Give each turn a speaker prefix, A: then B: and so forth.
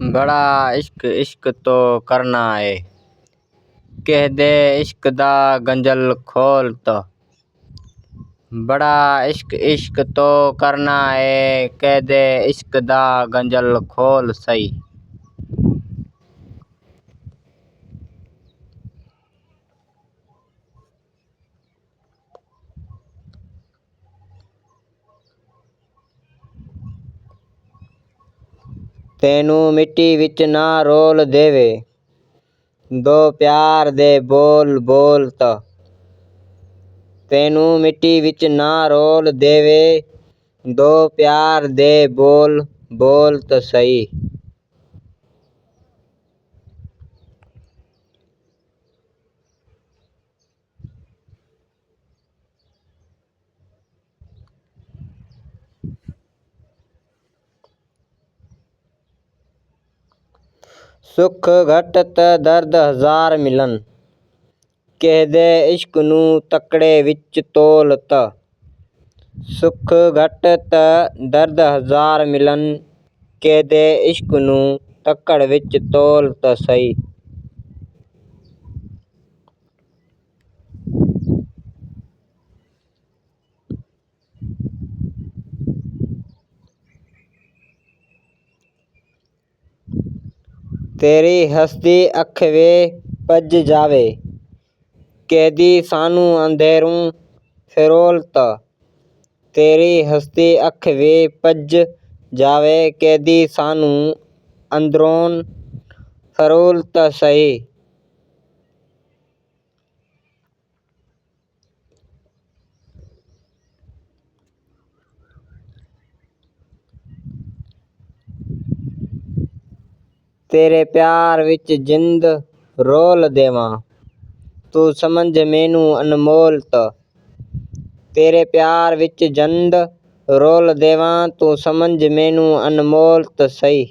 A: बड़ा इश्क इश्क तो करना है, कह दे इश्क दा गंजल खोल तो। बड़ा इश्क इश्क तो करना है, कह दे इश्क दा गंजल खोल सही। ਤੈਨੂੰ ਮਿੱਟੀ ਵਿੱਚ ਨਾ ਰੋਲ ਦੇਵੇ, ਦੋ ਪਿਆਰ ਦੇ ਬੋਲ ਬੋਲ ਤਾ। ਤੈਨੂੰ ਮਿੱਟੀ ਵਿੱਚ ਨਾ ਰੋਲ ਦੇਵੇ, ਦੋ ਪਿਆਰ ਦੇ ਬੋਲ ਬੋਲ ਤਾ ਸਹੀ। ਸੁੱਖ ਘੱਟ ਤਾਂ ਦਰਦ ਹਜ਼ਾਰ ਮਿਲਣ, ਕਿਸੇ ਦੇ ਇਸ਼ਕ ਨੂੰ ਤਕੜੇ ਵਿੱਚ ਤੋਲ ਤਾ। ਸੁੱਖ ਘੱਟ ਤਾਂ ਦਰਦ ਹਜ਼ਾਰ ਮਿਲਣ, ਕਿਸੇ ਦੇ ਇਸ਼ਕ ਨੂੰ ਤਕੜ ਵਿੱਚ ਤੋਲ ਤਾ ਸਹੀ। ਤੇਰੀ ਹੱਸਦੀ ਅੱਖ ਵੇ ਭੱਜ ਜਾਵੇ, ਕਿਸੇ ਦੀ ਸਾਨੂੰ ਅੰਧੇਰੋਂ ਫਰੋਲ ਤਾ। ਤੇਰੀ ਹੱਸਦੀ ਅੱਖ ਵੇ ਭੱਜ ਜਾਵੇ, ਕਿਸੇ ਦੀ ਸਾਨੂੰ ਅੰਦਰੋਂ ਫਰੋਲ ਤਾ ਸਹੀ। ਤੇਰੇ ਪਿਆਰ ਵਿੱਚ ਜਿੰਦ ਰੋਲ ਦੇਵਾਂ, ਤੂੰ ਸਮਝ ਮੈਨੂੰ ਅਨਮੋਲ ਤਾ। ਤੇਰੇ ਪਿਆਰ ਵਿੱਚ ਜਿੰਦ ਰੋਲ ਦੇਵਾਂ, ਤੂੰ ਸਮਝ ਮੈਨੂੰ ਅਨਮੋਲ ਤਾ ਸਹੀ।